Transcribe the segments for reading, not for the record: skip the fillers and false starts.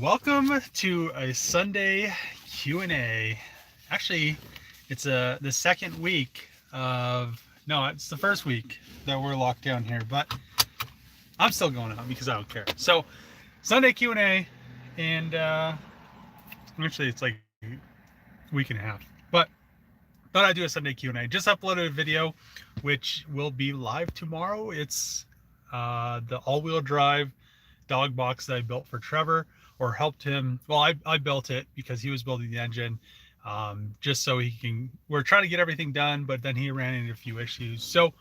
Welcome to a Sunday Q&A. Actually, it's the second week of, no, it's the first week that we're locked down here, but I'm still going out because I don't care. So, Sunday Q&A, and actually it's like a week and a half, but thought I'd do a Sunday Q&A. Just uploaded a video, which will be live tomorrow. It's the all-wheel drive dog box that I built for Trevor, or helped him. Well, I built it because he was building the engine, just so he can, we're trying to get everything done, but then he ran into a few issues. So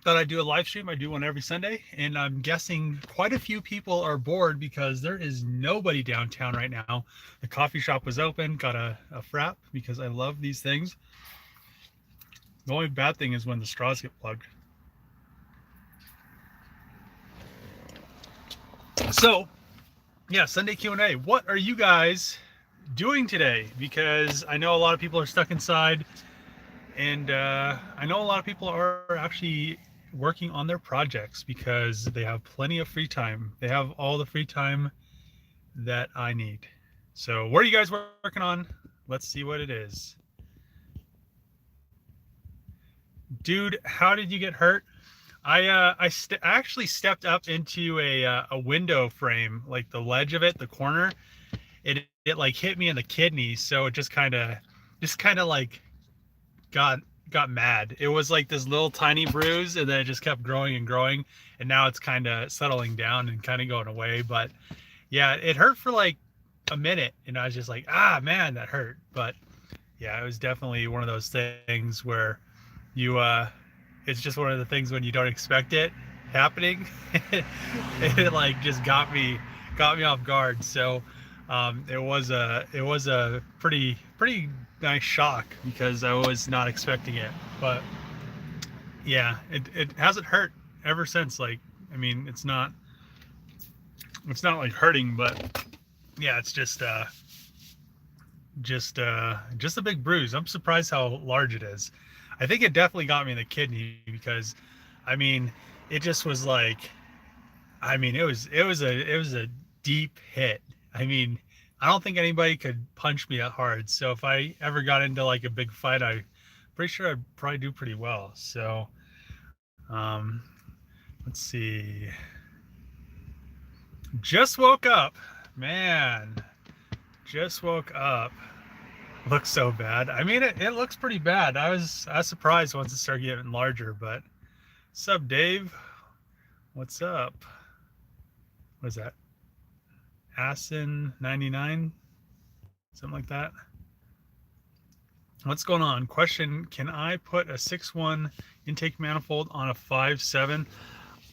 thought I'd do a live stream. I do one every Sunday, and I'm guessing quite a few people are bored because there is nobody downtown right now. The coffee shop was open, got a frap because I love these things. The only bad thing is when the straws get plugged. So yeah, Sunday Q&A. What are you guys doing today? Because I know a lot of people are stuck inside, and I know a lot of people are actually working on their projects because they have plenty of free time. They have all the free time that I need. So what are you guys working on? Let's see what it is. Dude, how did you get hurt? I actually stepped up into a window frame, like the ledge of it, the corner. It like hit me in the kidney, so it just kind of like got mad. It was like this little tiny bruise, and then it just kept growing and growing, and now it's kind of settling down and kind of going away. But yeah, it hurt for like a minute, and I was just like, ah, man, that hurt. But yeah, it was definitely one of those things where you it's just one of the things when you don't expect it happening. It like just got me off guard. So it was a pretty nice shock because I was not expecting it. But yeah, it hasn't hurt ever since. Like, I mean, it's not like hurting, but yeah, it's just a big bruise. I'm surprised how large it is. I think it definitely got me in the kidney because, I mean, it just was like, I mean, it was a deep hit. I mean, I don't think anybody could punch me that hard. So if I ever got into like a big fight, I'm pretty sure I'd probably do pretty well. So, let's see. Just woke up, man. Just woke up. Looks so bad. I mean, it looks pretty bad. I was surprised once it started getting larger. But what's up, Dave? What's up? What is that? Asin 99, something like that. What's going on? Question: can I put a 6.1 intake manifold on a 5.7?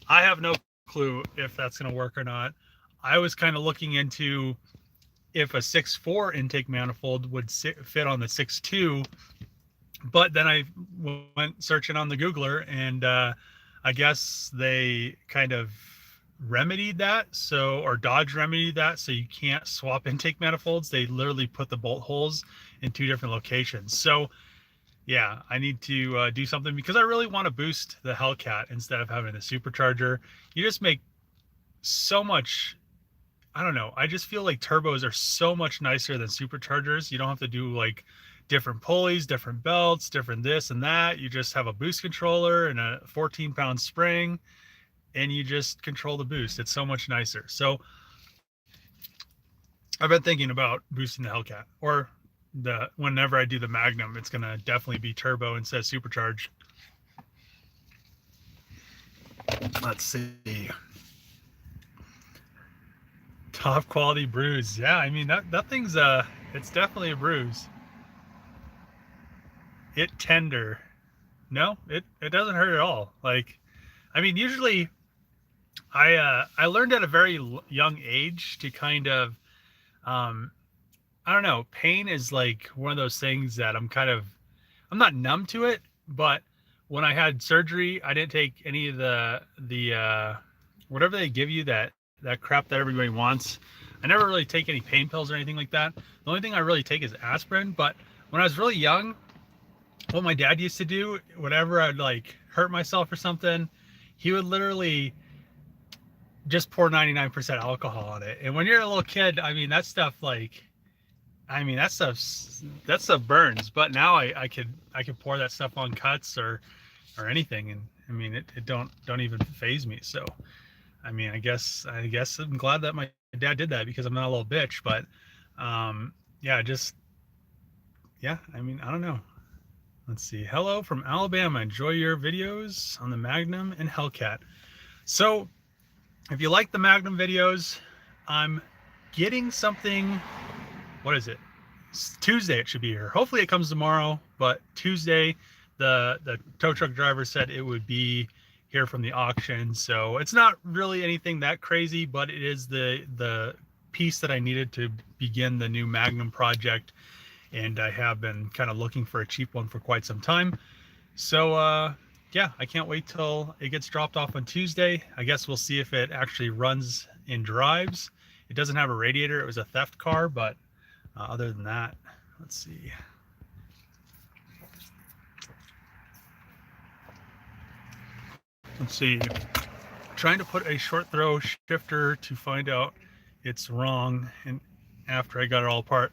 I have no clue if that's going to work or not. I was kind of looking into if a 6.4 intake manifold would fit on the 6.2, but then I went searching on the Googler, and I guess they kind of remedied that, or Dodge remedied that, so you can't swap intake manifolds. They literally put the bolt holes in two different locations. So yeah, I need to do something because I really want to boost the Hellcat instead of having the supercharger. You just make so much, I don't know. I just feel like turbos are so much nicer than superchargers. You don't have to do like different pulleys, different belts, different this and that. You just have a boost controller and a 14-pound spring, and you just control the boost. It's so much nicer. So I've been thinking about boosting the Hellcat, or whenever I do the Magnum, it's gonna definitely be turbo instead of supercharged. Let's see. Top quality bruise. Yeah, I mean that thing's it's definitely a bruise. It tender. No, it doesn't hurt at all. Like, I mean, usually I learned at a very young age to kind of I don't know, pain is like one of those things that I'm not numb to it, but when I had surgery, I didn't take any of the whatever they give you, that crap that everybody wants. I never really take any pain pills or anything like that. The only thing I really take is aspirin. But when I was really young, what my dad used to do, whenever I'd like hurt myself or something, he would literally just pour 99% alcohol on it. And when you're a little kid, I mean, that stuff like, I mean, that stuff burns. But now I could pour that stuff on cuts or anything, and I mean, it don't even phase me. So I mean, I guess I'm glad that my dad did that because I'm not a little bitch. But yeah, just yeah. I mean, I don't know. Let's see. Hello from Alabama. Enjoy your videos on the Magnum and Hellcat. So if you like the Magnum videos, I'm getting something. What is it? It's Tuesday it should be here. Hopefully it comes tomorrow, but Tuesday the tow truck driver said it would be here from the auction. So it's not really anything that crazy, but it is the piece that I needed to begin the new Magnum project, and I have been kind of looking for a cheap one for quite some time. So yeah, I can't wait till it gets dropped off on Tuesday. I guess we'll see if it actually runs and drives. It doesn't have a radiator. It was a theft car, but other than that, let's see. Let's see. Trying to put a short throw shifter to find out it's wrong, and after I got it all apart.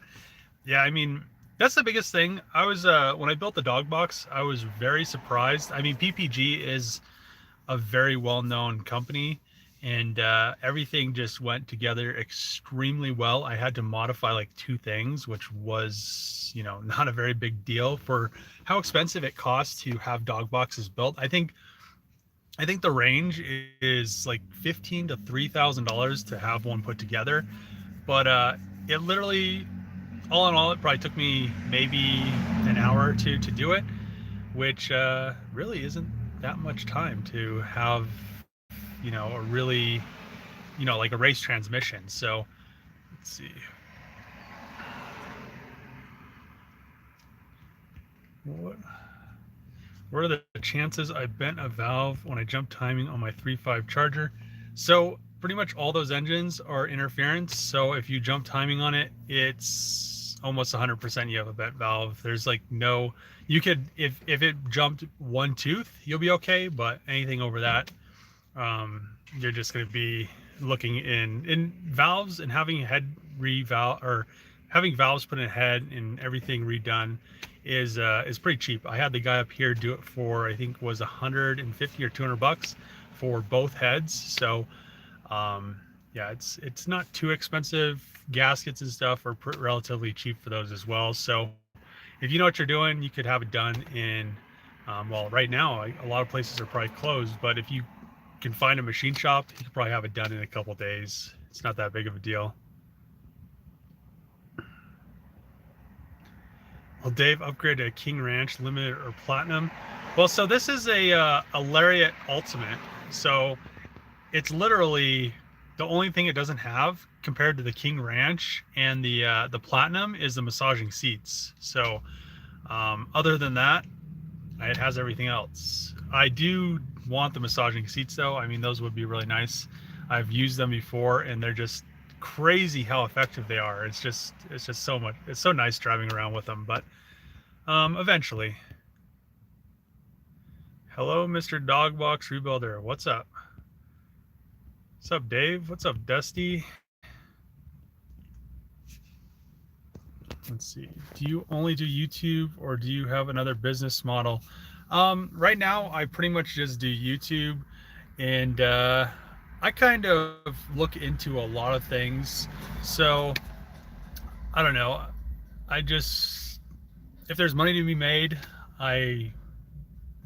Yeah, I mean, that's the biggest thing. I was when I built the dog box, I was very surprised. I mean, PPG is a very well-known company, and everything just went together extremely well. I had to modify like two things, which was, you know, not a very big deal for how expensive it costs to have dog boxes built. I think the range is like $15 to $3,000 to have one put together, but it literally, all in all, it probably took me maybe an hour or two to do it, which really isn't that much time to have, you know, a really, you know, like a race transmission. So let's see. What? What are the chances I bent a valve when I jump timing on my 3.5 Charger? So pretty much all those engines are interference. So if you jump timing on it, it's almost 100% you have a bent valve. There's like no, you could, if it jumped one tooth, you'll be okay. But anything over that, you're just going to be looking in valves, and having head revalve or having valves put in head and everything redone is pretty cheap. I had the guy up here do it for, I think was 150 or 200 bucks for both heads. So yeah, it's not too expensive. Gaskets and stuff are relatively cheap for those as well. So if you know what you're doing, you could have it done in well, right now a lot of places are probably closed, but if you can find a machine shop, you can probably have it done in a couple days. It's not that big of a deal. Will Dave upgrade to King Ranch Limited or Platinum? Well, so this is a Lariat Ultimate. So it's literally the only thing it doesn't have compared to the King Ranch and the Platinum is the massaging seats. So other than that, it has everything else. I do want the massaging seats though. I mean, those would be really nice. I've used them before, and they're just crazy how effective they are. It's just so much. It's so nice driving around with them. But eventually. Hello, Mr. Dogbox Rebuilder. What's up? What's up, Dave? What's up, Dusty? Let's see. Do you only do YouTube, or do you have another business model? Right now, I pretty much just do YouTube, and I kind of look into a lot of things. So I don't know. I just, if there's money to be made, I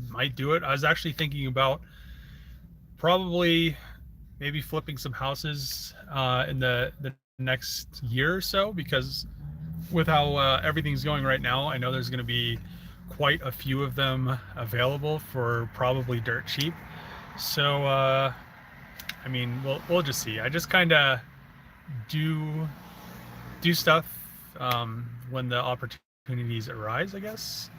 might do it. I was actually thinking about probably maybe flipping some houses in the next year or so, because with how everything's going right now, I know there's going to be quite a few of them available for probably dirt cheap. So I mean, we'll just see. I just kind of do stuff when the opportunities arise, I guess.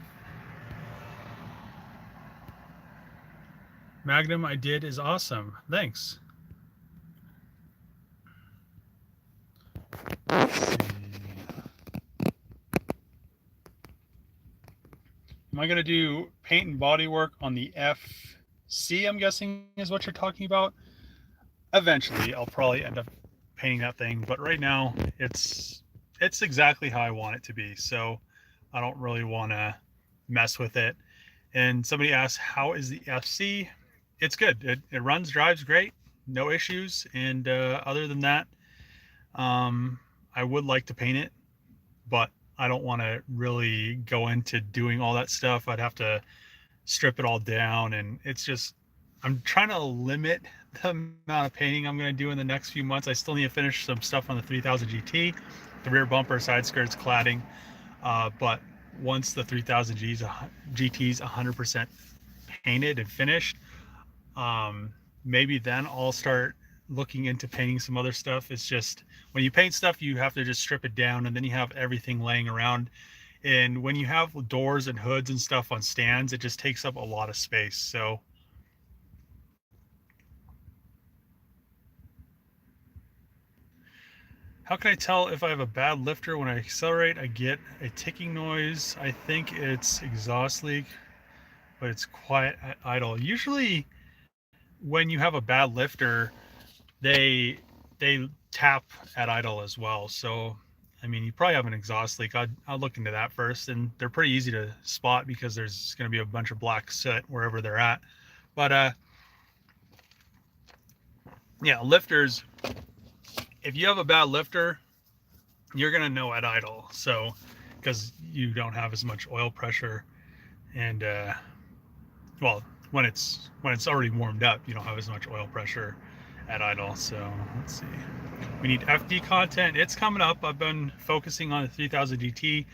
Magnum I did is awesome. Thanks. Let's see. Am I going to do paint and body work on the FC, I'm guessing is what you're talking about? eventually I'll probably end up painting that thing, but right now it's exactly how I want it to be. So I don't really want to mess with it. And somebody asked, how is the FC? It's good. It runs, drives great, no issues. And other than that, I would like to paint it, but I don't want to really go into doing all that stuff. I'd have to strip it all down, and it's just, I'm trying to limit the amount of painting I'm going to do in the next few months. I still need to finish some stuff on the 3000 GT, the rear bumper, side skirts, cladding, but once the 3000 GT's 100% painted and finished, maybe then I'll start looking into painting some other stuff. It's just, when you paint stuff, you have to just strip it down, and then you have everything laying around. And when you have doors and hoods and stuff on stands, it just takes up a lot of space. So how can I tell if I have a bad lifter? When I accelerate, I get a ticking noise. I think it's exhaust leak, but it's quiet at idle. Usually when you have a bad lifter, they tap at idle as well. So I mean, you probably have an exhaust leak. I'll look into that first, and they're pretty easy to spot because there's going to be a bunch of black soot wherever they're at. But yeah, lifters, if you have a bad lifter, you're going to know at idle. So because you don't have as much oil pressure, and well, when it's already warmed up, you don't have as much oil pressure at idle. So let's see. We need FD content. It's coming up. I've been focusing on the 3000 GT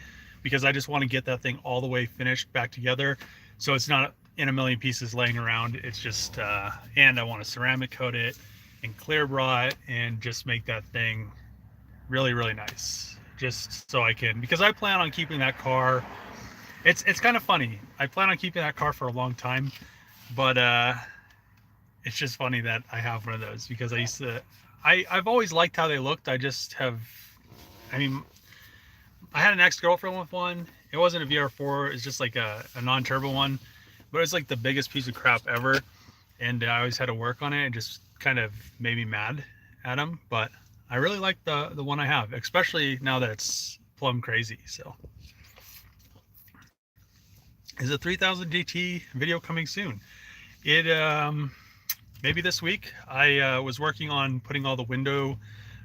because I just want to get that thing all the way finished back together, so it's not in a million pieces laying around. It's just and I want to ceramic coat it and clear bra it and just make that thing really, really nice, just so I can, because I plan on keeping that car. It's kind of funny. I plan on keeping that car for a long time, but it's just funny that I have one of those, because I've always liked how they looked. I mean, I had an ex-girlfriend with one. It wasn't a VR4. It's just like a non-turbo one, but it's like the biggest piece of crap ever. And I always had to work on it, and just kind of made me mad at him. But I really like the one I have, especially now that it's plumb crazy. So is a 3000 GT video coming soon? It maybe this week. I was working on putting all the window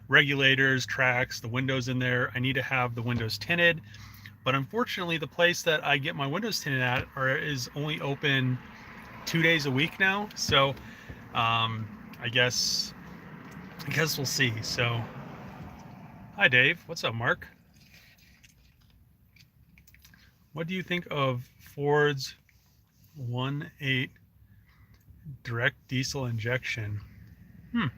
regulators, tracks, the windows in there. I need to have the windows tinted, but unfortunately the place that I get my windows tinted at is only open 2 days a week now. So I guess we'll see. So hi Dave, what's up Mark? What do you think of Ford's 1.8 direct diesel injection? I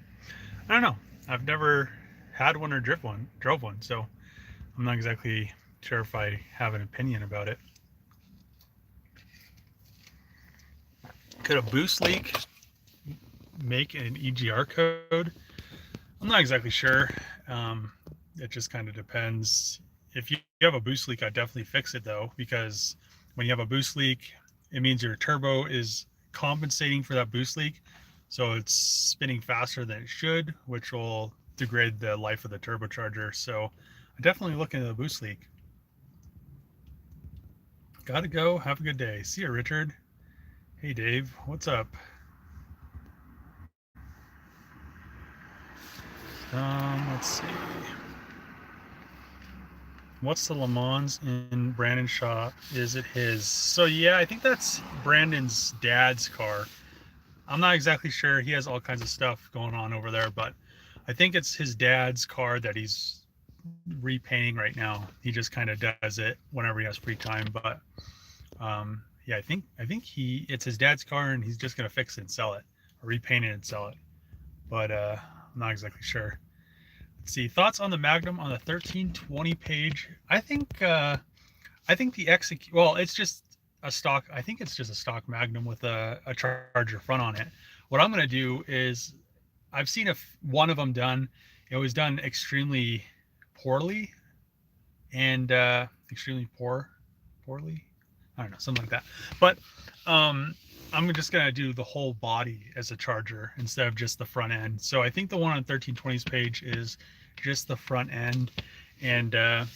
don't know. I've never had one or drove one, so I'm not exactly sure if I have an opinion about it. Could a boost leak make an EGR code? I'm not exactly sure. It just kind of depends. If you have a boost leak, I'd definitely fix it though, because when you have a boost leak, it means your turbo is compensating for that boost leak, so it's spinning faster than it should, which will degrade the life of the turbocharger. So I definitely look into the boost leak. Gotta go. Have a good day. See you, Richard. Hey Dave, what's up? Let's see. What's the Le Mans in Brandon's shop? Is it his? So yeah, I think that's Brandon's dad's car. I'm not exactly sure. He has all kinds of stuff going on over there, but I think it's his dad's car that he's repainting right now. He just kind of does it whenever he has free time. But yeah, I think it's his dad's car, and he's just gonna fix it and sell it, or repaint it and sell it. But I'm not exactly sure. Let's see, thoughts on the Magnum on the 1320 page. I think the well, it's just a stock. I think it's just a stock Magnum with a charger front on it. What I'm going to do is, I've seen one of them done. It was done extremely poorly, and poorly. I don't know, something like that. But I'm just gonna do the whole body as a charger instead of just the front end. So I think the one on 1320's page is just the front end, and I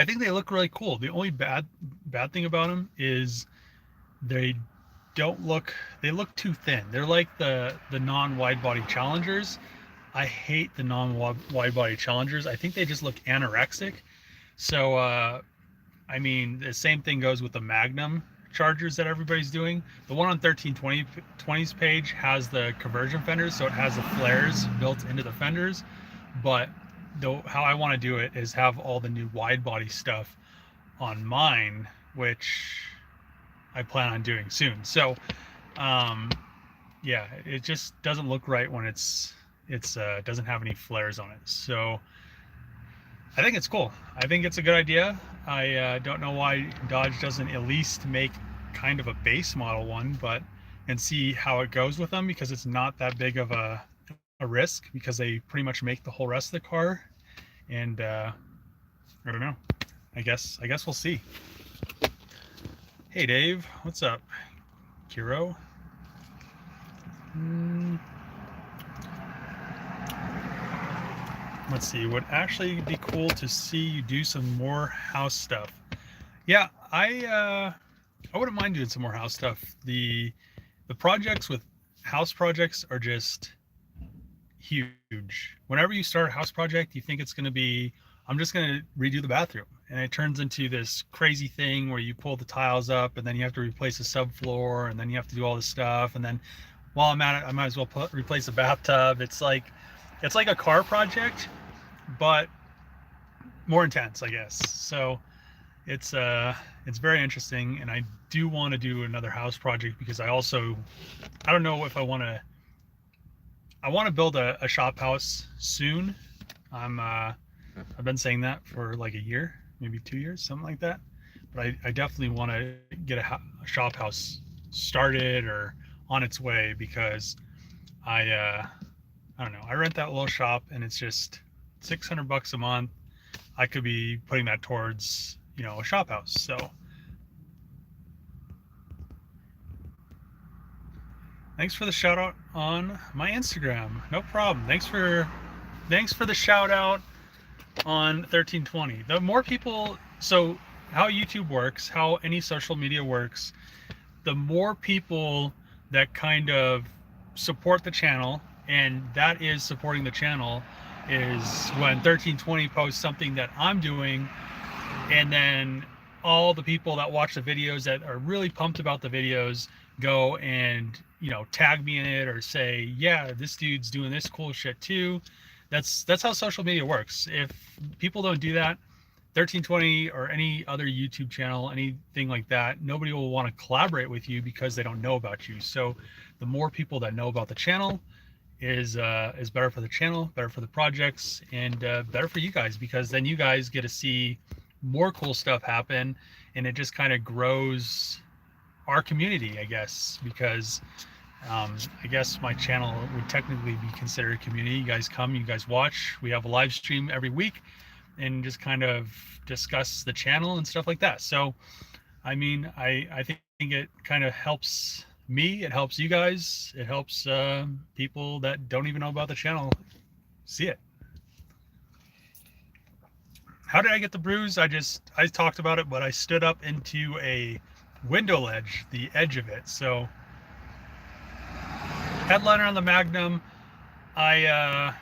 think they look really cool. The only bad thing about them is they don't look, they look too thin. They're like the non-wide body Challengers. I hate the non-wide body Challengers. I think they just look anorexic. So I mean, the same thing goes with the Magnum chargers that everybody's doing. The one on 1320's page has the conversion fenders, so it has the flares built into the fenders. But how I want to do it is have all the new wide body stuff on mine, which I plan on doing soon. So yeah, it just doesn't look right when it's doesn't have any flares on it. So I think it's cool. I think it's a good idea. I don't know why Dodge doesn't at least make kind of a base model one, and see how it goes with them, because it's not that big of a risk, because they pretty much make the whole rest of the car. And I don't know. I guess we'll see. Hey Dave, what's up? Kiro? Let's see, would actually be cool to see you do some more house stuff. Yeah, I wouldn't mind doing some more house stuff. The projects with house projects are just huge. Whenever you start a house project, you think it's going to be, I'm just going to redo the bathroom, and it turns into this crazy thing where you pull the tiles up, and then you have to replace the subfloor, and then you have to do all this stuff, and then while I'm at it, I might as well replace the bathtub. It's like a car project, but more intense, I guess. So it's very interesting, and I do want to do another house project, because I don't know if I want to build a shop house soon. I've been saying that for like a year, maybe 2 years, something like that. But I definitely want to get a shop house started or on its way, because I don't know. I rent that little shop, and it's just $600 a month. I could be putting that towards, a shop house. So thanks for the shout out on my Instagram. No problem. Thanks for the shout out on 1320. The more people, so how YouTube works, how any social media works, the more people that kind of support the channel, and that is supporting the channel, is when 1320 posts something that I'm doing, and then all the people that watch the videos that are really pumped about the videos go and tag me in it, or say, yeah, this dude's doing this cool shit too. That's how social media works. If people don't do that, 1320 or any other YouTube channel, anything like that, nobody will want to collaborate with you, because they don't know about you. So the more people that know about the channel is better for the channel, better for the projects, and better for you guys, because then you guys get to see more cool stuff happen, and it just kind of grows our community, I guess, because I guess my channel would technically be considered a community. You guys come, you guys watch. We have a live stream every week, and just kind of discuss the channel and stuff like that. So, I mean, I think it kind of helps me. It helps you guys. It helps people that don't even know about the channel see it. How did I get the bruise? I talked about it, but I stood up into a window ledge, the edge of it. So headliner on the Magnum, I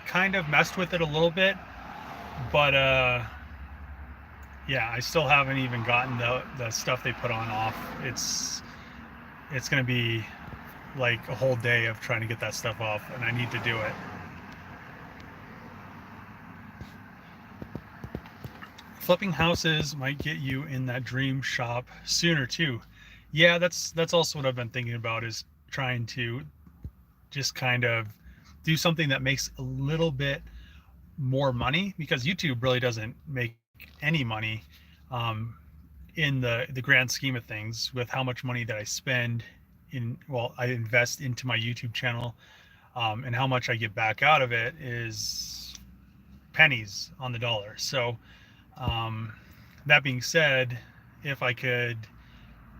kind of messed with it a little bit, but yeah, I still haven't even gotten the stuff they put on off. It's gonna be like a whole day of trying to get that stuff off, and I need to do it. Flipping houses might get you in that dream shop sooner too. Yeah, that's also what I've been thinking about, is trying to just kind of do something that makes a little bit more money, because YouTube really doesn't make any money in the grand scheme of things, with how much money that I spend I invest into my YouTube channel, and how much I get back out of it is pennies on the dollar. So that being said, if I could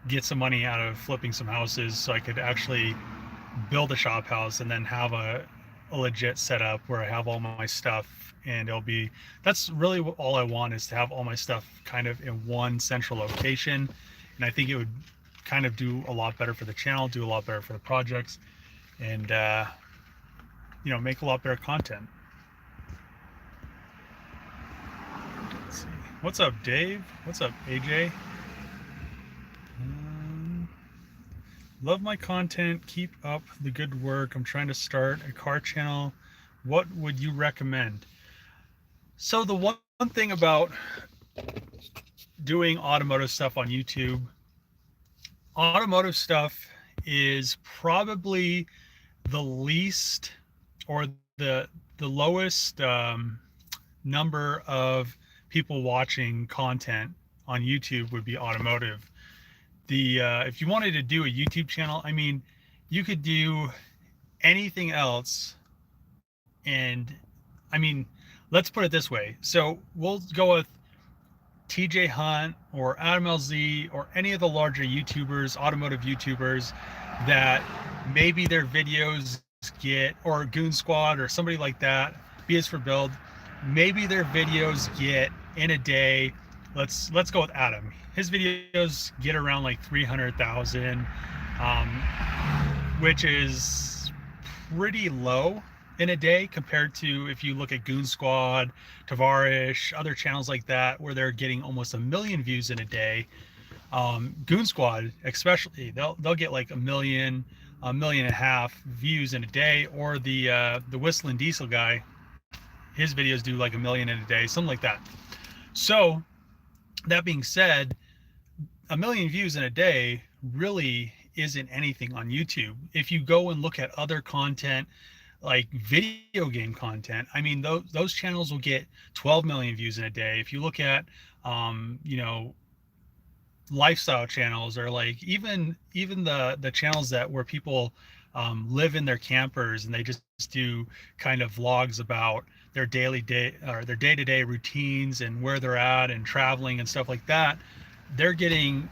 get some money out of flipping some houses so I could actually build a shop house and then have a legit setup where I have all my stuff, and that's really all I want, is to have all my stuff kind of in one central location. And I think it would kind of do a lot better for the channel, do a lot better for the projects, and make a lot better content. Let's see. What's up, Dave? What's up, AJ? Love my content. Keep up the good work. I'm trying to start a car channel. What would you recommend? So the one thing about doing automotive stuff on YouTube, automotive stuff is probably the least, or the lowest number of people watching content on YouTube would be automotive. If you wanted to do a YouTube channel, I mean, you could do anything else. And I mean, let's put it this way. So we'll go with TJ Hunt or Adam LZ or any of the larger YouTubers, automotive YouTubers, that maybe their videos get, or Goon Squad or somebody like that, B is for Build, maybe their videos get in a day. Let's go with Adam. His videos get around like 300,000, which is pretty low in a day compared to if you look at Goon Squad, Tavarish, other channels like that, where they're getting almost 1 million views in a day. Goon Squad, especially, they'll get like 1.5 million views in a day. Or the Whistling Diesel guy, his videos do like 1 million in a day, something like that. So that being said, 1 million views in a day really isn't anything on YouTube. If you go and look at other content, like video game content, I mean, those channels will get 12 million views in a day. If you look at lifestyle channels, or like even the channels where people live in their campers and they just do kind of vlogs about their day-to-day routines and where they're at and traveling and stuff like that, they're getting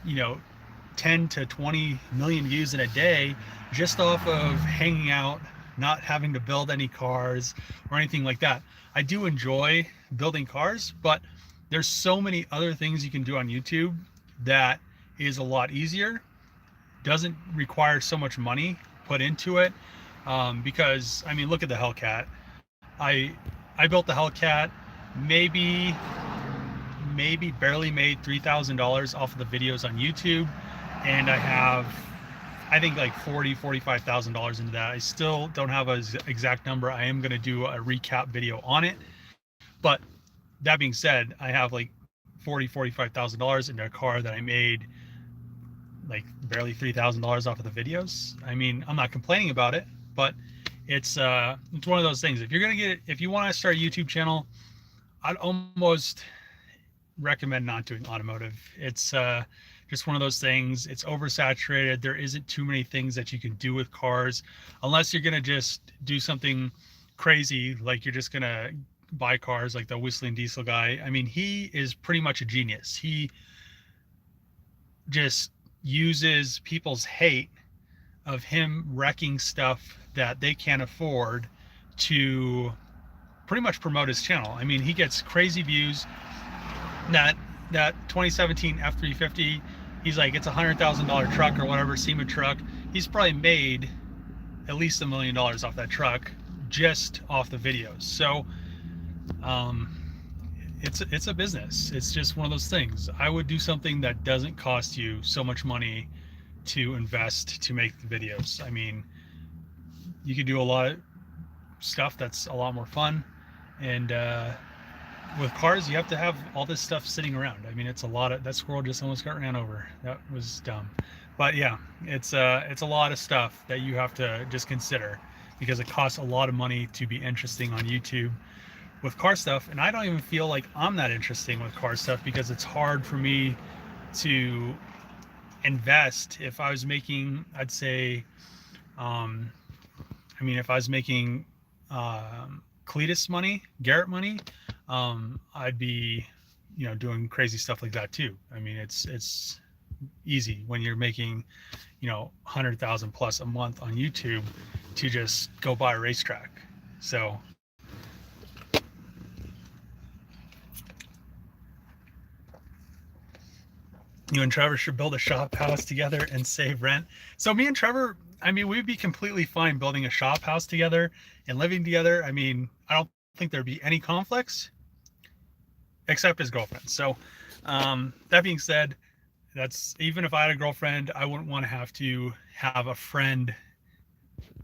10 to 20 million views in a day just off of hanging out, not having to build any cars or anything like that. I do enjoy building cars, but there's so many other things you can do on YouTube that is a lot easier, doesn't require so much money put into it. Because I mean, look at the Hellcat. I built the Hellcat, maybe barely made $3,000 off of the videos on YouTube, and I have, I think, like $45,000 into that. I still don't have an exact number. I am going to do a recap video on it, but that being said, I have like $45,000 into a car that I made like barely $3,000 off of the videos. I mean, I'm not complaining about it, but it's one of those things. If you want to start a YouTube channel, I'd almost recommend not doing automotive. It's just one of those things. It's oversaturated. There isn't too many things that you can do with cars, unless you're gonna just do something crazy, like you're just gonna buy cars like the Whistling Diesel guy. I mean, he is pretty much a genius. He just uses people's hate of him wrecking stuff that they can't afford to pretty much promote his channel. I mean, he gets crazy views. That 2017 F350, he's like, it's $100,000 truck or whatever, SEMA truck. He's probably made at least $1 million off that truck just off the videos. So it's a business. It's just one of those things. I would do something that doesn't cost you so much money to invest to make the videos. I mean, you could do a lot of stuff that's a lot more fun, and with cars, you have to have all this stuff sitting around. I mean, it's a lot of, that squirrel just almost got ran over. That was dumb. But yeah, it's a lot of stuff that you have to just consider, because it costs a lot of money to be interesting on YouTube with car stuff. And I don't even feel like I'm that interesting with car stuff, because it's hard for me to invest. If I was making, I'd say, if I was making Cletus money, Garrett money, I'd be, doing crazy stuff like that too. I mean, it's easy when you're making, 100,000 plus a month on YouTube to just go buy a racetrack. So you and Trevor should build a shop house together and save rent. So me and Trevor, I mean, we'd be completely fine building a shop house together and living together. I mean, I don't think there'd be any conflicts except his girlfriend. So that being said, that's, even if I had a girlfriend, I wouldn't want to have to have a friend.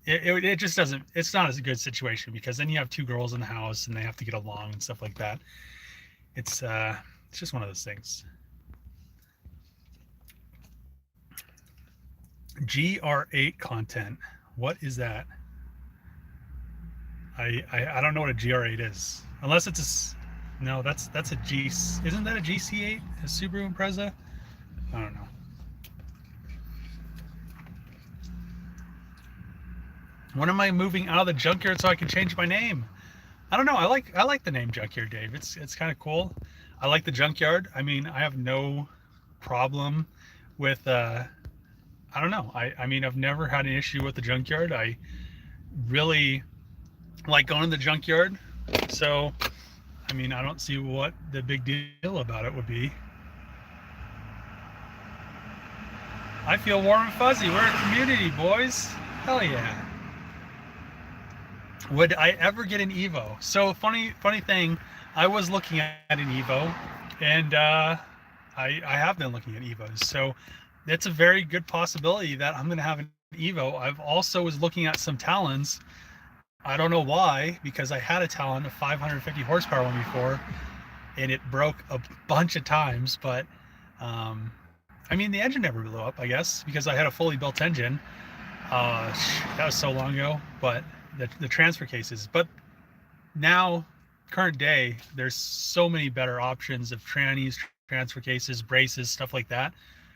It just doesn't, it's not as a good situation, because then you have two girls in the house and they have to get along and stuff like that. It's just one of those things. GR8 content. What is that? I don't know what a GR8 is. Unless it's a, no, that's a G, isn't that a GC8? A Subaru Impreza? I don't know. When am I moving out of the Junkyard so I can change my name? I don't know. I like the name Junkyard, Dave. It's kind of cool. I like the Junkyard. I mean, I have no problem with I don't know. I mean, I've never had an issue with the Junkyard. I really like going to the Junkyard. So, I mean, I don't see what the big deal about it would be. I feel warm and fuzzy. We're a community, boys. Hell yeah. Would I ever get an Evo? So funny thing, I was looking at an Evo, and I have been looking at Evos. So it's a very good possibility that I'm going to have an Evo. I've also was looking at some Talons. I don't know why, because I had a Talon, a 550 horsepower one before, and it broke a bunch of times. But I mean, the engine never blew up, I guess, because I had a fully built engine. That was so long ago. But the transfer cases. But now, current day, there's so many better options of trannies, transfer cases, braces, stuff like that.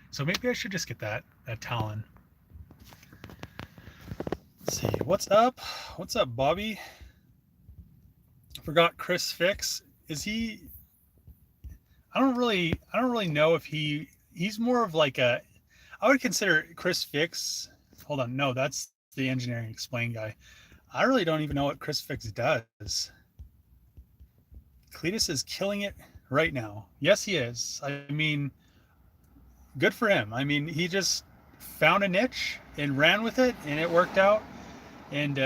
So maybe I should just get that Talon. Let's see, what's up? What's up, Bobby? Forgot Chris Fix. Is he? I don't really know if he's more of like a. I would consider Chris Fix. Hold on, no, that's the engineering explain guy. I really don't even know what Chris Fix does. Cletus is killing it right now. Yes, he is. I mean, good for him. I mean, he just found a niche and ran with it, and it worked out. And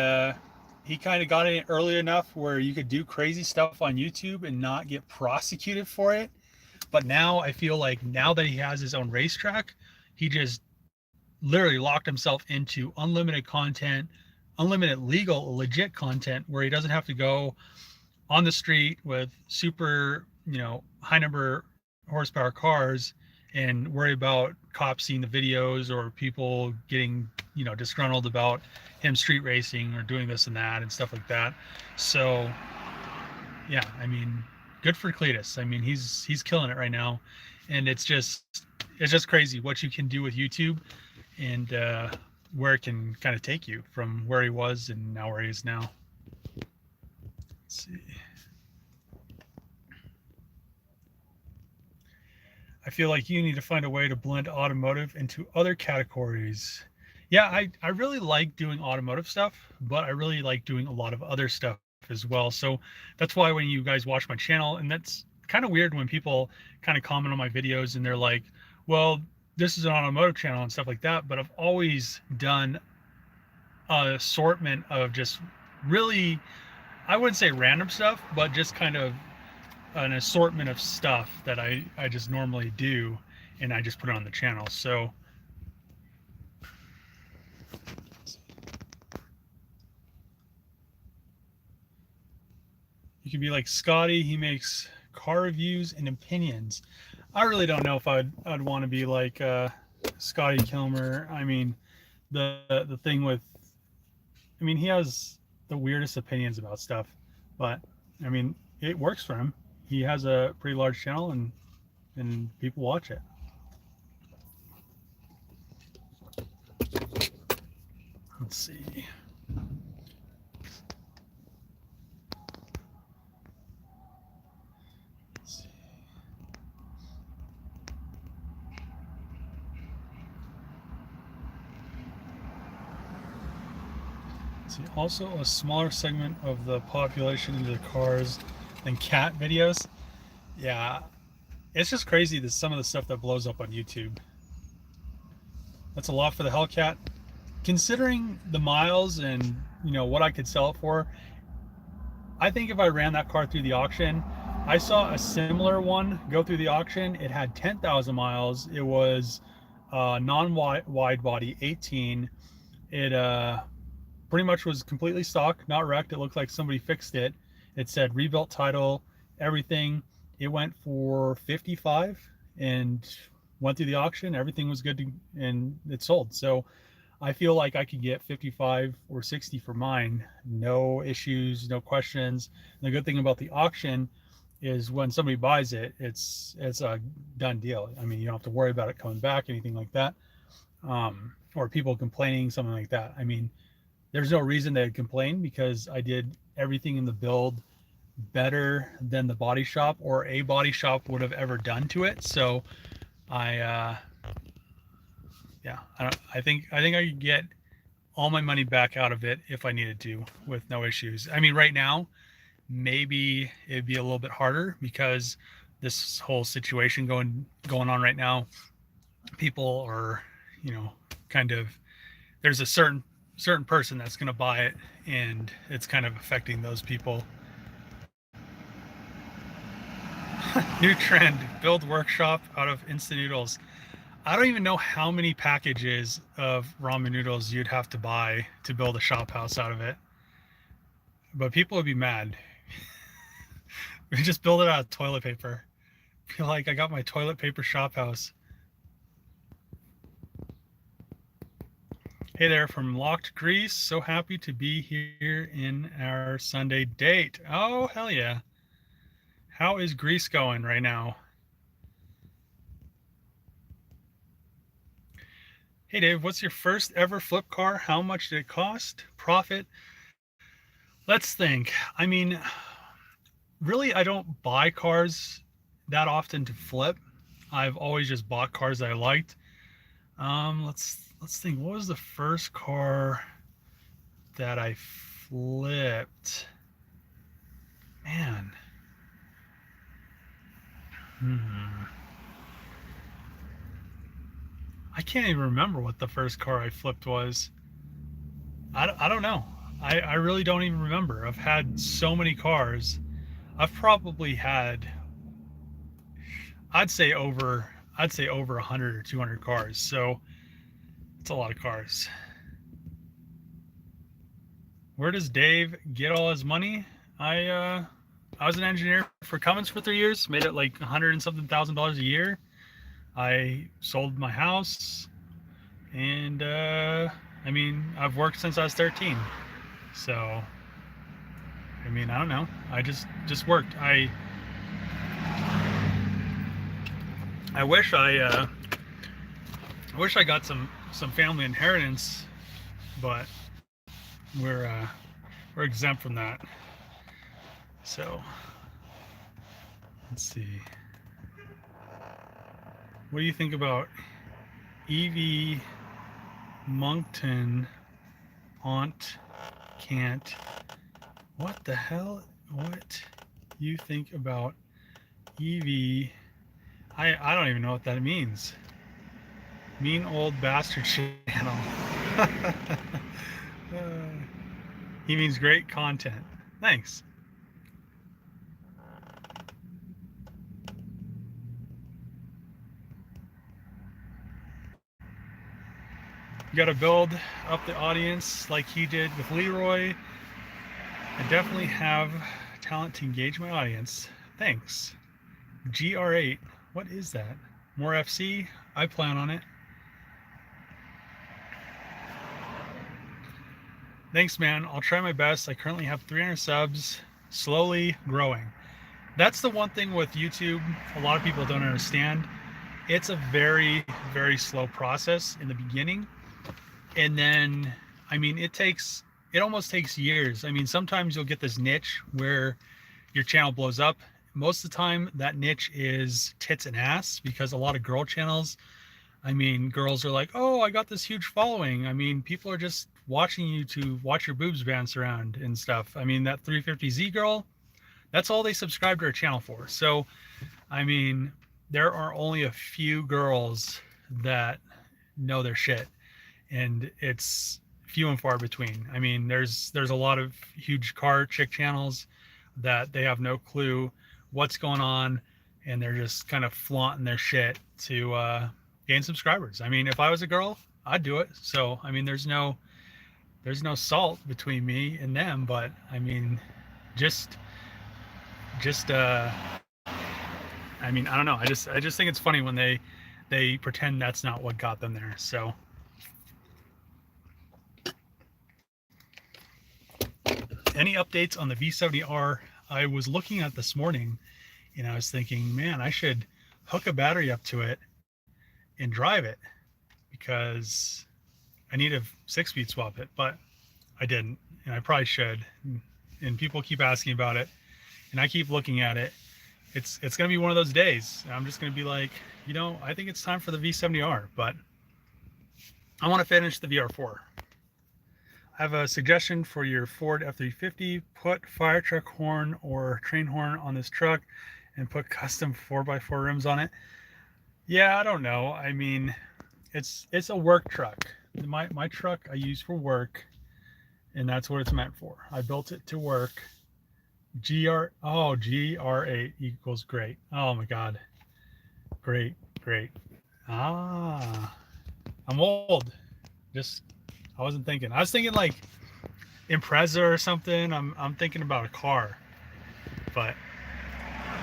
he kind of got in early enough where you could do crazy stuff on YouTube and not get prosecuted for it. But now I feel like, now that he has his own racetrack, he just literally locked himself into unlimited content, unlimited legal, legit content, where he doesn't have to go on the street with super, high number horsepower cars and worry about cops seeing the videos or people getting, disgruntled about him street racing or doing this and that and stuff like that. So yeah, I mean, good for Cletus. I mean, he's killing it right now. And it's just crazy what you can do with YouTube, and where it can kind of take you from where he was and now where he is now. Let's see. I feel like you need to find a way to blend automotive into other categories. Yeah, I really like doing automotive stuff, but I really like doing a lot of other stuff as well. So that's why when you guys watch my channel, and that's kind of weird when people kind of comment on my videos and they're like, well, this is an automotive channel and stuff like that, but I've always done an assortment of just really, I wouldn't say random stuff, but just kind of an assortment of stuff that I just normally do, and I just put it on the channel. So you can be like Scotty, he makes car reviews and opinions. I really don't know if I'd want to be like Scotty Kilmer. I mean, the thing with, I mean, he has the weirdest opinions about stuff, but I mean, it works for him. He has a pretty large channel, and people watch it. Let's see. See, also a smaller segment of the population into cars than cat videos. Yeah, it's just crazy that some of the stuff that blows up on YouTube. That's a lot for the Hellcat. Considering the miles and what I could sell it for, I think if I ran that car through the auction, I saw a similar one go through the auction. It had 10,000 miles. It was non-wide body, 18. It pretty much was completely stock, not wrecked. It looked like somebody fixed it. It said rebuilt title, everything. It went for 55 and went through the auction. Everything was good and it sold. So I feel like I could get 55 or 60 for mine. No issues, no questions. And the good thing about the auction is when somebody buys it, it's a done deal. I mean, you don't have to worry about it coming back, anything like that. Or people complaining, something like that. I mean, there's no reason they'd complain because I did everything in the build better than the body shop or a body shop would have ever done to it. So yeah, I think I could get all my money back out of it if I needed to with no issues. I mean, right now, maybe it'd be a little bit harder because this whole situation going on right now, people are, kind of, there's a certain person that's going to buy it and it's kind of affecting those people. New trend, build workshop out of instant noodles. I don't even know how many packages of ramen noodles you'd have to buy to build a shop house out of it. But people would be mad. We just build it out of toilet paper. I feel like I got my toilet paper shop house. Hey there from Locked Greece. So happy to be here in our Sunday date. Oh, hell yeah. How is Greece going right now? Hey Dave, what's your first ever flip car? How much did it cost? Profit? Let's think. I mean, really, I don't buy cars that often to flip. I've always just bought cars that I liked. Let's think. What was the first car that I flipped? Man. I can't even remember what the first car I flipped was. I don't know. I really don't even remember. I've had so many cars. I've probably had, I'd say over 100 or 200 cars. So it's a lot of cars. Where does Dave get all his money? I was an engineer for Cummins for 3 years, made it like $100 and something thousand a year. I sold my house, and I mean, I've worked since I was 13. So, I mean, I don't know. I just worked. I wish I got some family inheritance, but we're exempt from that. So, let's see. What do you think about EV Moncton Aunt Can't? What the hell? What you think about EV? I don't even know what that means. Mean old bastard channel. He means great content. Thanks. You got to build up the audience like he did with Leroy. I definitely have talent to engage my audience. Thanks. GR8. What is that? More FC? I plan on it. Thanks, man. I'll try my best. I currently have 300 subs, slowly growing. That's the one thing with YouTube a lot of people don't understand. It's a very, very slow process in the beginning. And then, I mean, it almost takes years. I mean, sometimes you'll get this niche where your channel blows up. Most of the time, that niche is tits and ass, because a lot of girl channels, I mean, girls are like, oh, I got this huge following. I mean, people are just watching you to watch your boobs bounce around and stuff. I mean, that 350Z girl, that's all they subscribe to her channel for. So, I mean, there are only a few girls that know their shit, and it's few and far between. I mean, there's a lot of huge car chick channels that they have no clue what's going on, and they're just kind of flaunting their shit to gain subscribers. I mean, if I was a girl, I'd do it. So, I mean, there's no salt between me and them, but I mean, just I mean, I don't know. I just think it's funny when they pretend that's not what got them there. So, any updates on the V70R? I was looking at this morning, and I was thinking, man, I should hook a battery up to it and drive it, because I need to 6-speed swap it, but I didn't, and I probably should. And people keep asking about it, and I keep looking at it. It's going to be one of those days. I'm just going to be like, you know, I think it's time for the V70R, but I want to finish the VR4. I have a suggestion for your Ford F-350. Put fire truck horn or train horn on this truck and put custom 4x4 rims on it. Yeah, I don't know. I mean, it's a work truck. My truck I use for work, and that's what it's meant for. I built it to work. GR8 equals great. Oh my God. Great. I'm old. I wasn't thinking. I was thinking like Impreza or something. I'm thinking about a car. But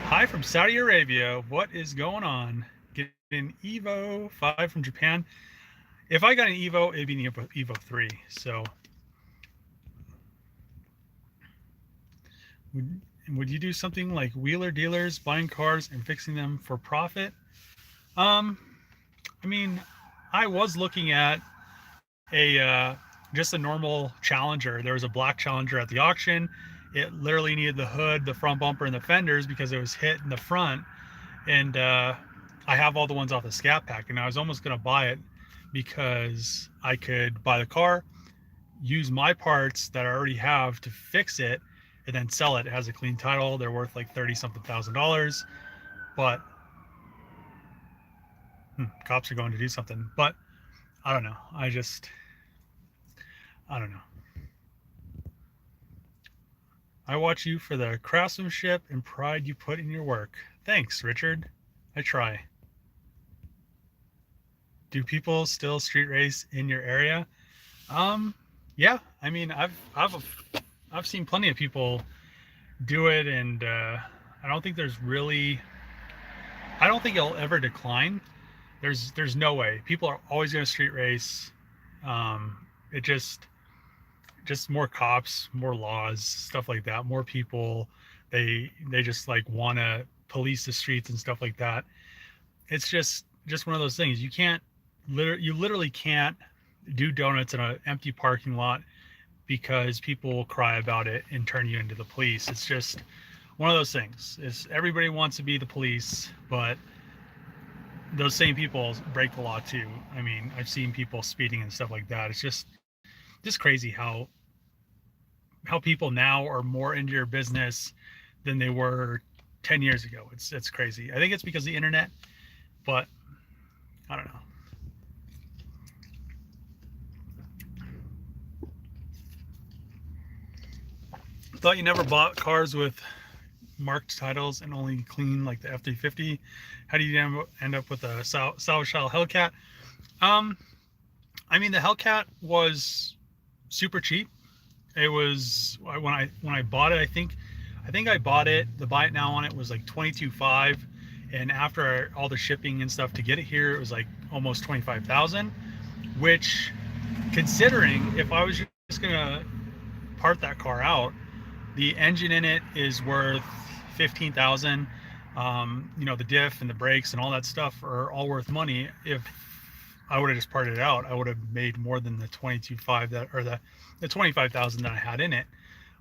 hi from Saudi Arabia. What is going on? Get an Evo 5 from Japan. If I got an Evo, it'd be an Evo 3. So would you do something like wheeler dealers, buying cars and fixing them for profit? I mean, I was looking at just a normal Challenger. There was a black Challenger at the auction. It literally needed the hood, the front bumper, and the fenders because it was hit in the front. And I have all the ones off the Scat Pack, and I was almost going to buy it because I could buy the car, use my parts that I already have to fix it, and then sell it. It has a clean title. They're worth like $30-something thousand. But cops are going to do something. But I don't know. I don't know. I watch you for the craftsmanship and pride you put in your work. Thanks, Richard. I try. Do people still street race in your area? Yeah. I mean, I've seen plenty of people do it, and I don't think it'll ever decline. There's no way. People are always going to street race. It just more cops, more laws, stuff like that, more people. They just like want to police the streets and stuff like that. It's just one of those things. You literally can't do donuts in an empty parking lot because people will cry about it and turn you into the police. It's just one of those things. Everybody wants to be the police, but those same people break the law too. I mean, I've seen people speeding and stuff like that. It's just crazy how people now are more into your business than they were 10 years ago. It's crazy. I think it's because of the internet, but I don't know. Thought you never bought cars with marked titles and only clean like the F-350. How do you end up with a salvage style Hellcat? I mean, the Hellcat was super cheap. It was when I bought it. I think I bought it. The buy it now on it was like $22,500, and after all the shipping and stuff to get it here, it was like almost $25,000. Which, considering if I was just gonna part that car out, the engine in it is worth $15,000. You know, the diff and the brakes and all that stuff are all worth money. If I would have just parted it out, I would have made more than the $22,500 or the $25,000 that I had in it.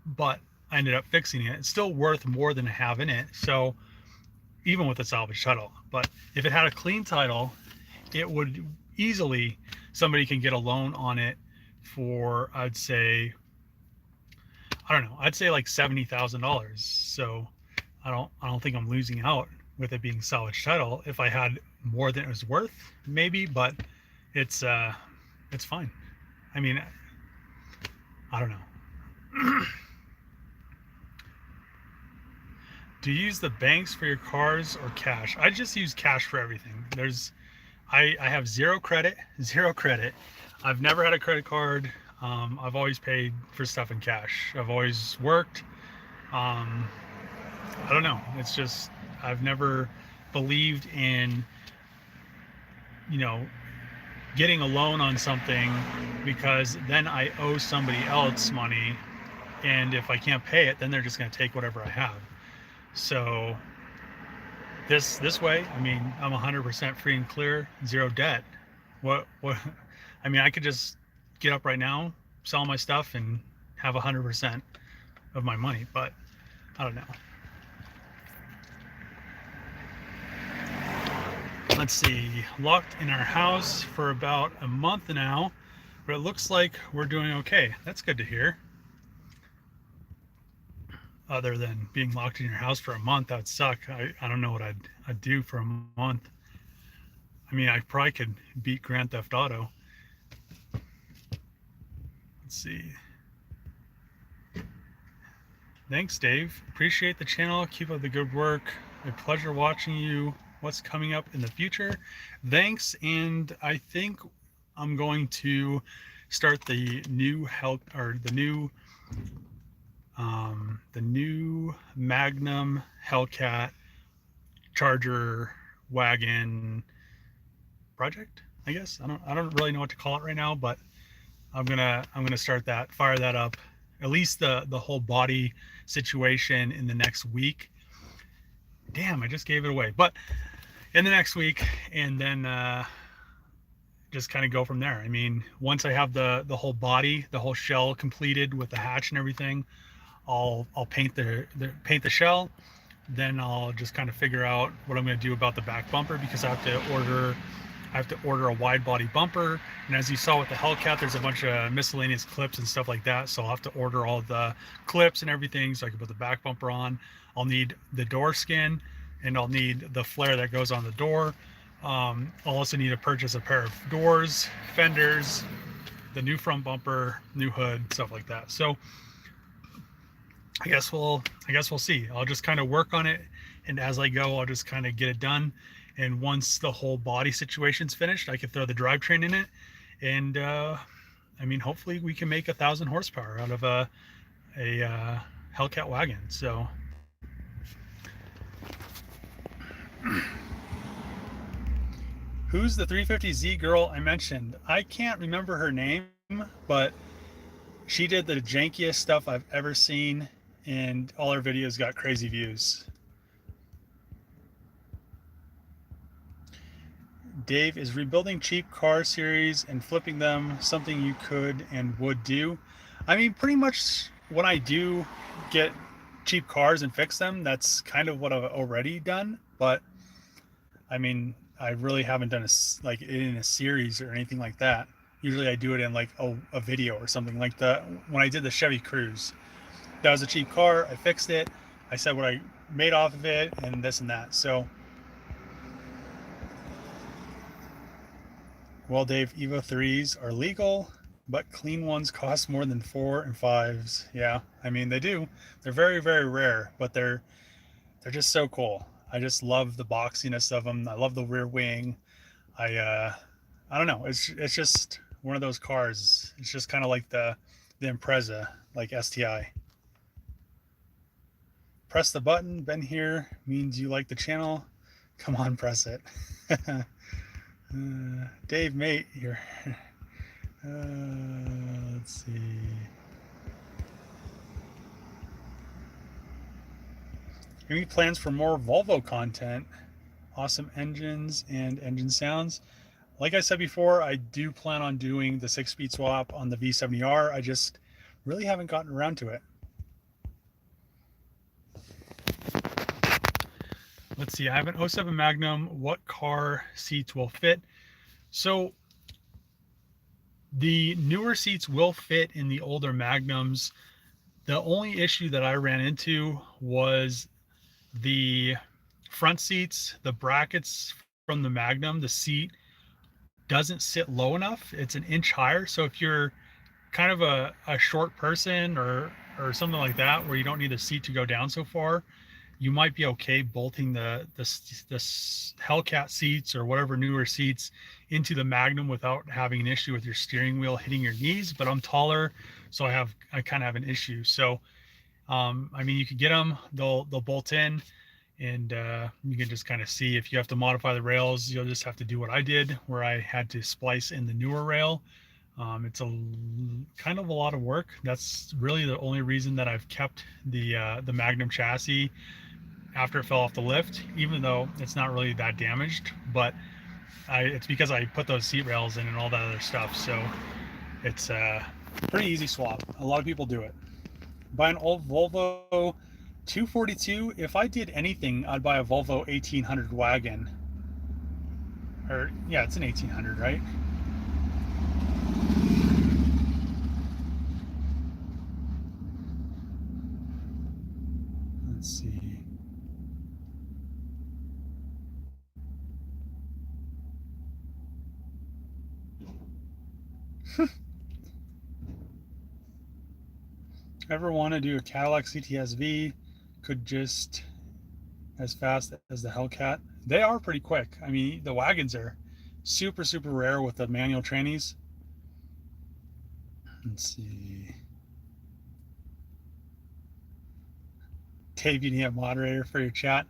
But I ended up fixing it. It's still worth more than I have in it. So even with a salvage title, but if it had a clean title, it would easily, somebody can get a loan on it for, I'd say, I don't know, I'd say like $70,000. So I don't think I'm losing out with it being salvage title. If I had more than it was worth, maybe, but it's fine. I mean, I don't know. Do you use the banks for your cars or cash? I just use cash for everything. I have zero credit. I've never had a credit card. I've always paid for stuff in cash. I've always worked. I don't know. It's just, I've never believed in, you know, getting a loan on something because then I owe somebody else money. And if I can't pay it, then they're just going to take whatever I have. So this way, I mean, I'm 100% free and clear, zero debt. What, I mean, I could just get up right now, sell my stuff, and have 100% of my money, but I don't know. Let's see, locked in our house for about a month now, but it looks like we're doing okay. That's good to hear. Other than being locked in your house for a month, that would suck. I don't know what I'd do for a month. I mean, I probably could beat Grand Theft Auto. Let's see. Thanks, Dave. Appreciate the channel. Keep up the good work. A pleasure watching you. What's coming up in the future? Thanks. And I think I'm going to start the new the new Magnum Hellcat Charger wagon project, I guess. I don't really know what to call it right now, but I'm gonna start that, fire that up, at least the whole body situation in the next week. Damn, I just gave it away. But in the next week, and then just kind of go from there. I mean, once I have the whole body, the whole shell completed with the hatch and everything, I'll paint the shell. Then I'll just kind of figure out what I'm going to do about the back bumper, because I have to order a wide body bumper. And as you saw with the Hellcat, there's a bunch of miscellaneous clips and stuff like that. So I'll have to order all the clips and everything so I can put the back bumper on. I'll need the door skin, and I'll need the flare that goes on the door. I'll also need to purchase a pair of doors, fenders, the new front bumper, new hood, stuff like that. So I guess we'll see. I'll just kind of work on it, and as I go, I'll just kind of get it done. And once the whole body situation's finished, I can throw the drivetrain in it, and I mean, hopefully we can make 1,000 horsepower out of a Hellcat wagon. So who's the 350Z girl I mentioned? I can't remember her name, but she did the jankiest stuff I've ever seen, and all her videos got crazy views. Dave, is rebuilding cheap car series and flipping them something you could and would do? I mean, pretty much when I do get cheap cars and fix them, that's kind of what I've already done. But I mean, I really haven't done like in a series or anything like that. Usually I do it in like a video or something like that. When I did the Chevy Cruze, that was a cheap car. I fixed it. I said what I made off of it and this and that. So, well, Dave, Evo 3s are legal, but clean ones cost more than 4 and 5s. Yeah, I mean, they do. They're very, very rare, but they're just so cool. I just love the boxiness of them. I love the rear wing. I don't know. It's just one of those cars. It's just kind of like the Impreza, like STI. Press the button. Been here means you like the channel. Come on, press it. Dave, mate, you're. Let's see. Any plans for more Volvo content? Awesome engines and engine sounds. Like I said before, I do plan on doing the 6-speed swap on the V70R. I just really haven't gotten around to it. Let's see, I have an 07 Magnum. What car seats will fit? So The newer seats will fit in the older Magnums. The only issue that I ran into was the front seats, the brackets from the Magnum, the seat doesn't sit low enough. It's an inch higher. So if you're kind of a short person or something like that, where you don't need the seat to go down so far, you might be okay bolting the Hellcat seats or whatever newer seats into the Magnum without having an issue with your steering wheel hitting your knees. But I'm taller, so I kind of have an issue. So I mean, you could get them; they'll bolt in, and you can just kind of see if you have to modify the rails. You'll just have to do what I did, where I had to splice in the newer rail. It's a kind of a lot of work. That's really the only reason that I've kept the Magnum chassis after it fell off the lift, even though it's not really that damaged. But it's because I put those seat rails in and all that other stuff. So it's a pretty easy swap. A lot of people do it. Buy an old Volvo 242. If I did anything, I'd buy a Volvo 1800 wagon. Or yeah, it's an 1800, right? Let's see. Ever want to do a Cadillac CTS-V? Could just as fast as the Hellcat. They are pretty quick. I mean, the wagons are super, super rare with the manual trannies. Let's see. Dave, you need a moderator for your chat.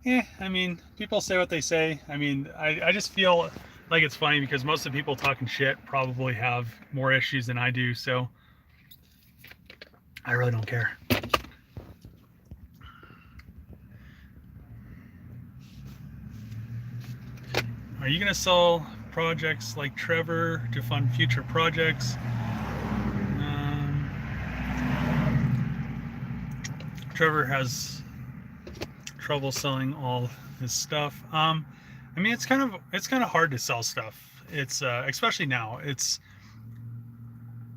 I mean, people say what they say. I mean, I just feel like it's funny because most of the people talking shit probably have more issues than I do. So I really don't care. Are you going to sell projects like Trevor to fund future projects? Trevor has trouble selling all his stuff. I mean, it's kind of hard to sell stuff. It's especially now. It's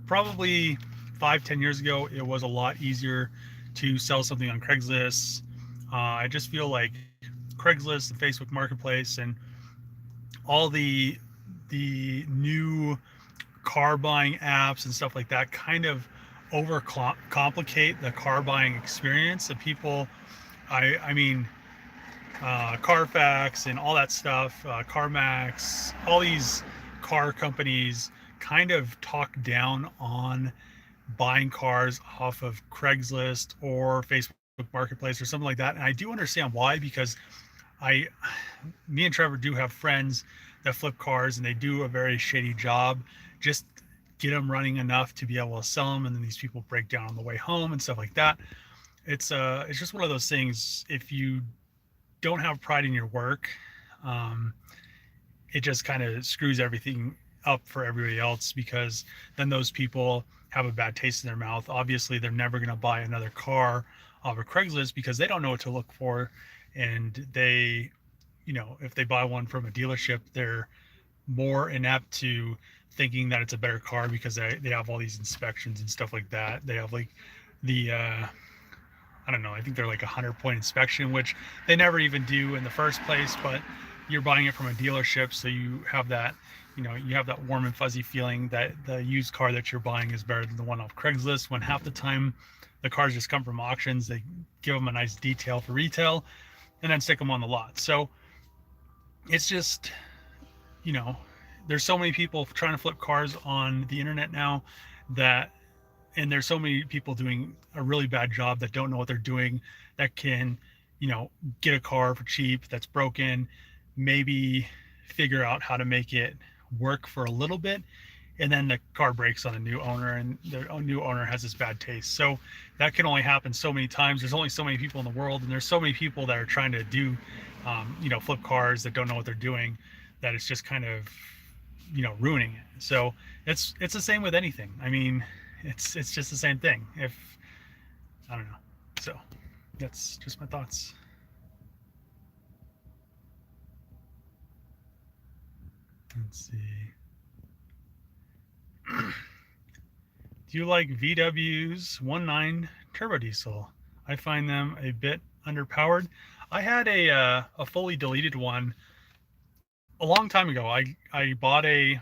probably 5-10 years ago. It was a lot easier to sell something on Craigslist. I just feel like Craigslist, the Facebook Marketplace, and all the new car buying apps and stuff like that kind of over complicate the car buying experience. The people, I mean, Carfax and all that stuff, CarMax, all these car companies kind of talk down on buying cars off of Craigslist or Facebook Marketplace or something like that. And I do understand why, because I, me and Trevor do have friends that flip cars, and they do a very shady job. Just get them running enough to be able to sell them, and then these people break down on the way home and stuff like that. It's just one of those things. If you don't have pride in your work, um, it just kind of screws everything up for everybody else, because then those people have a bad taste in their mouth. Obviously, they're never going to buy another car off of Craigslist because they don't know what to look for. And they, if they buy one from a dealership, they're more inept to thinking that it's a better car because they have all these inspections and stuff like that. They have like the, I don't know, I think they're like 100-point inspection, which they never even do in the first place, but you're buying it from a dealership. So you have that, you have that warm and fuzzy feeling that the used car that you're buying is better than the one off Craigslist, when half the time the cars just come from auctions. They give them a nice detail for retail and then stick them on the lot. So it's just, there's so many people trying to flip cars on the internet now that, and there's so many people doing a really bad job that don't know what they're doing, that can, get a car for cheap that's broken, maybe figure out how to make it work for a little bit, and then the car breaks on a new owner, and the new owner has this bad taste. So that can only happen so many times. There's only so many people in the world, and there's so many people that are trying to do, flip cars that don't know what they're doing, that it's just kind of, ruining it. So it's the same with anything. I mean, it's just the same thing. If I don't know. So that's just my thoughts. Let's see. Do you like VW's 1.9 turbo diesel? I find them a bit underpowered. I had a fully deleted one a long time ago. I bought the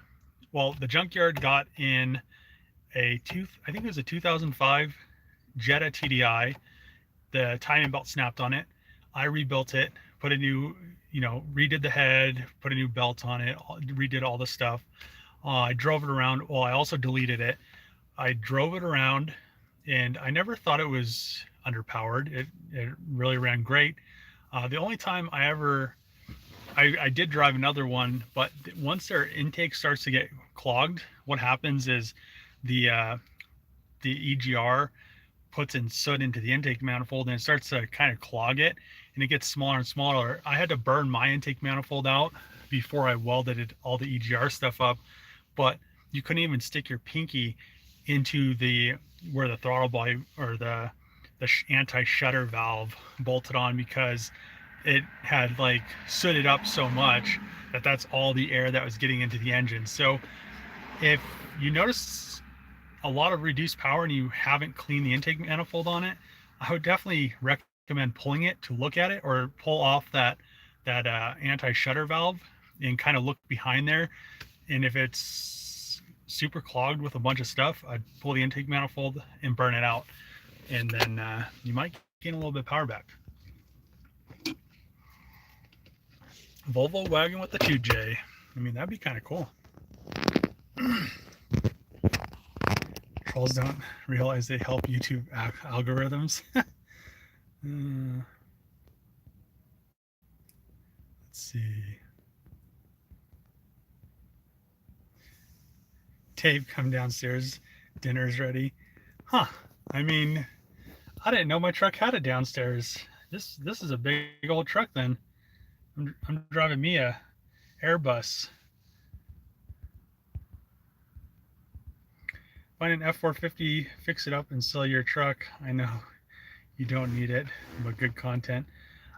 Junkyard got in I think it was a 2005 Jetta TDI. The timing belt snapped on it. I rebuilt it, put a new, redid the head, put a new belt on it, redid all the stuff. I drove it around. Well, I also deleted it. I drove it around, and I never thought it was underpowered. It really ran great. The only time I did drive another one, but once their intake starts to get clogged, what happens is the the EGR puts in soot into the intake manifold, and it starts to kind of clog it, and it gets smaller and smaller. I had to burn my intake manifold out before I welded all the EGR stuff up, but you couldn't even stick your pinky into where the throttle body or the anti-shutter valve bolted on, because it had like sooted up so much that that's all the air that was getting into the engine. So if you notice a lot of reduced power and you haven't cleaned the intake manifold on it, I would definitely recommend pulling it to look at it, or pull off that anti-shutter valve and kind of look behind there. And if it's super clogged with a bunch of stuff, I'd pull the intake manifold and burn it out, and then you might gain a little bit of power back. Volvo wagon with the 2J. I mean, that'd be kind of cool. Trolls don't realize they help YouTube algorithms. Let's see. Dave, come downstairs. Dinner's ready. Huh. I mean, I didn't know my truck had a downstairs. This is a big old truck then. I'm driving me a Airbus. Find an F450, fix it up, and sell your truck. I know you don't need it, but good content.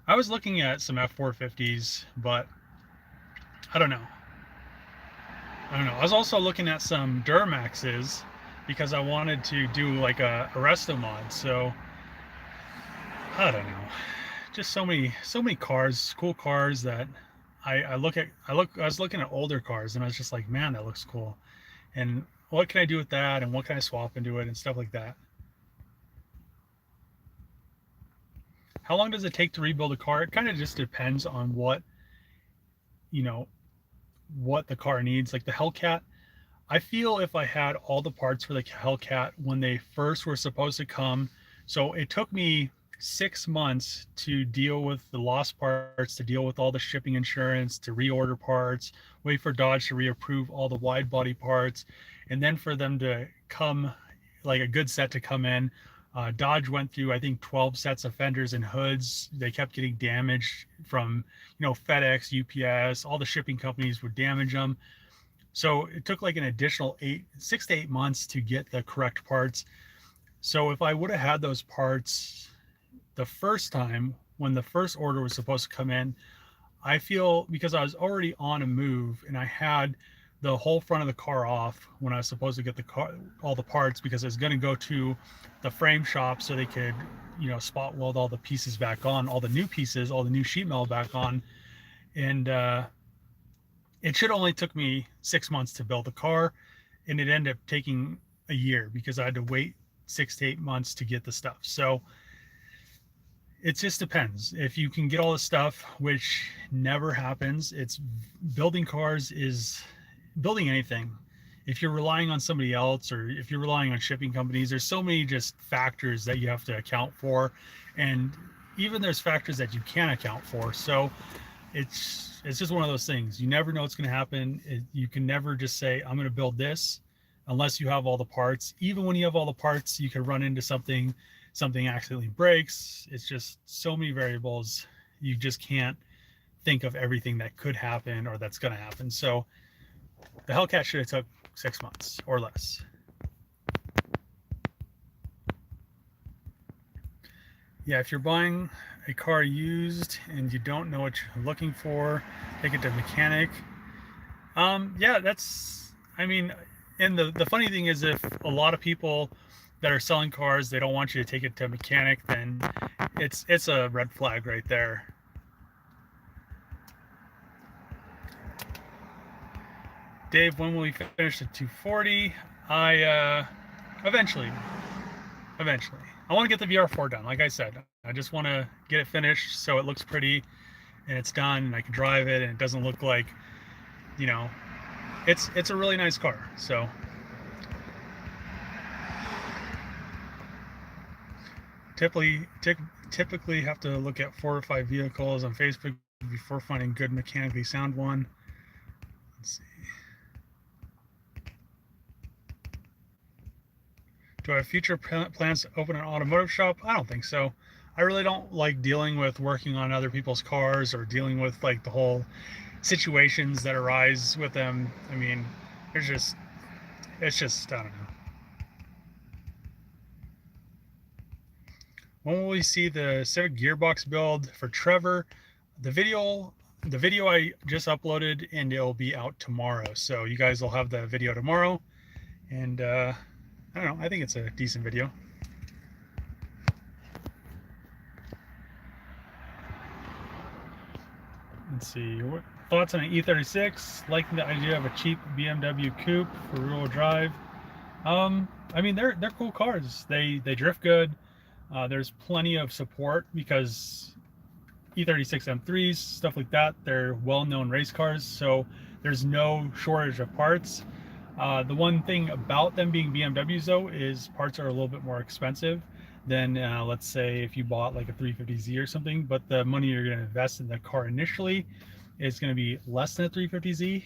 I was looking at some F450s, but I don't know. I was also looking at some Duramaxes because I wanted to do like a resto mod. So I don't know. Just so many cars, cool cars that I was looking at older cars, and I was just like, man, that looks cool. And what can I do with that, and what can I swap into it, and stuff like that. How long does it take to rebuild a car? It kind of just depends on what the car needs. Like the Hellcat, I feel if I had all the parts for the Hellcat when they first were supposed to come, so it took me 6 months to deal with the lost parts, to deal with all the shipping insurance, to reorder parts, wait for Dodge to reapprove all the wide body parts, and then for them to come, like a good set to come in. Dodge went through, I think, 12 sets of fenders and hoods. They kept getting damaged from, FedEx, UPS, all the shipping companies would damage them. So it took like an additional 6 to 8 months to get the correct parts. So if I would have had those parts the first time when the first order was supposed to come in, I feel, because I was already on a move and I had the whole front of the car off when I was supposed to get all the parts, because I was going to go to the frame shop so they could, spot weld all the pieces back on, all the new pieces, all the new sheet metal back on. And it should only took me 6 months to build the car, and it ended up taking a year because I had to wait 6 to 8 months to get the stuff. So it just depends. If you can get all the stuff, which never happens, it's building cars is building anything. If you're relying on somebody else, or if you're relying on shipping companies, there's so many just factors that you have to account for, and even there's factors that you can't account for. So it's just one of those things. You never know what's going to happen. You can never just say, I'm going to build this unless you have all the parts. Even when you have all the parts, you can run into something accidentally breaks. It's just so many variables. You just can't think of everything that could happen or that's going to happen. So the Hellcat should have took 6 months or less. Yeah, if you're buying a car used and you don't know what you're looking for, take it to a mechanic. Yeah, in And the funny thing is, if a lot of people that are selling cars, they don't want you to take it to a mechanic, then it's a red flag right there. Dave, when will we finish the 240? Eventually. I want to get the VR4 done. Like I said, I just want to get it finished so it looks pretty and it's done and I can drive it and it doesn't look like, you know, it's a really nice car. So typically have to look at 4 or 5 vehicles on Facebook before finding good mechanically sound one. Let's see. Do I have future plans to open an automotive shop? I don't think so. I really don't like dealing with working on other people's cars or dealing with like the whole situations that arise with them. I mean, it's just, I don't know. When will we see the Civic gearbox build for Trevor? The video I just uploaded, and it'll be out tomorrow. So you guys will have the video tomorrow. And I don't know, I think it's a decent video. Let's see, what thoughts on an E36? Liking the idea of a cheap BMW coupe for rear-wheel drive. I mean, they're cool cars. They drift good. There's plenty of support because E36 M3s, stuff like that, they're well-known race cars, so there's no shortage of parts. The one thing about them being BMWs though is parts are a little bit more expensive than let's say if you bought like a 350Z or something, but the money you're going to invest in the car initially is going to be less than a 350Z,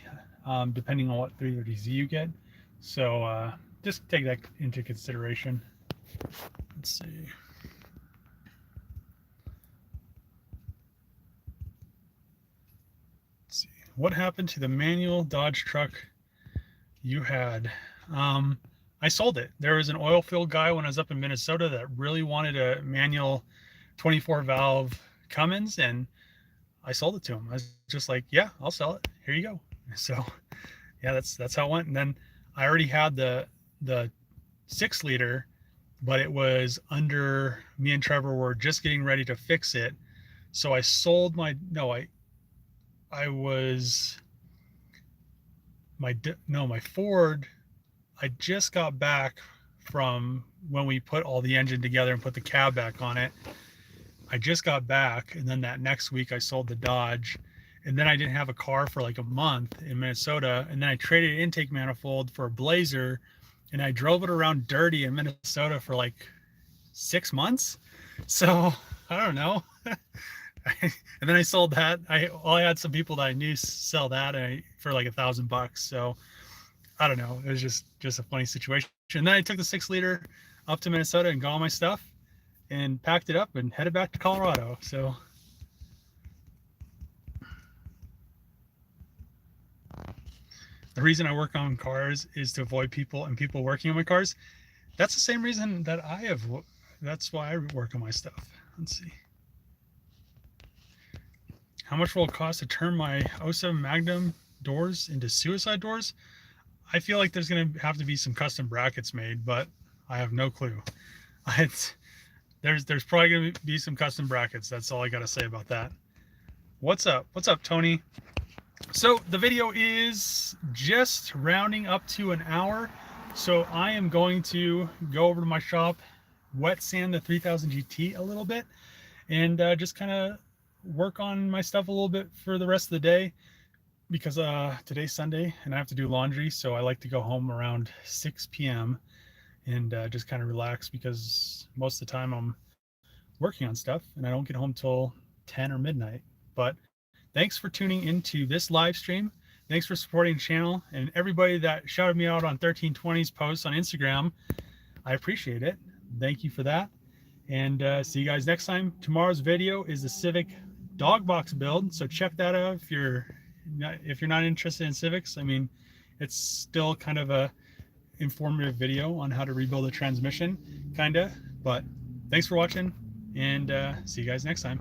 depending on what 350Z you get. So just take that into consideration. Let's see. What happened to the manual Dodge truck you had? I sold it. There was an oil field guy when I was up in Minnesota that really wanted a manual 24 valve Cummins, and I sold it to him. I was just like, yeah, I'll sell it. Here you go. So yeah, that's how it went. And then I already had the 6-liter, but it was under, me and Trevor were just getting ready to fix it. So I sold my, my Ford, I just got back from when we put all the engine together and put the cab back on it. I just got back, and then that next week I sold the Dodge, and then I didn't have a car for like a month in Minnesota, and then I traded an intake manifold for a Blazer, and I drove it around dirty in Minnesota for like 6 months. So I don't know. And then I sold that. I had some people that I knew sell that for like $1,000. So I don't know. It was just a funny situation. And then I took the 6-liter up to Minnesota and got all my stuff and packed it up and headed back to Colorado. So the reason I work on cars is to avoid people and people working on my cars. That's the same reason that that's why I work on my stuff. Let's see. How much will it cost to turn my 07 Magnum doors into suicide doors? I feel like there's going to have to be some custom brackets made, but I have no clue. There's probably going to be some custom brackets. That's all I got to say about that. What's up? What's up, Tony? So the video is just rounding up to an hour. So I am going to go over to my shop, wet sand the 3000 GT a little bit, and just kind of work on my stuff a little bit for the rest of the day, because today's Sunday and I have to do laundry, so I like to go home around 6 p.m. and just kind of relax, because most of the time I'm working on stuff and I don't get home till 10 or midnight. But thanks for tuning into this live stream. Thanks for supporting the channel, and everybody that shouted me out on 1320's posts on Instagram, I appreciate it. Thank you for that. And see you guys next time. Tomorrow's video is the Civic dog box build, so check that out if you're not interested in Civics. I mean, it's still kind of a informative video on how to rebuild a transmission, kinda. But thanks for watching, and see you guys next time.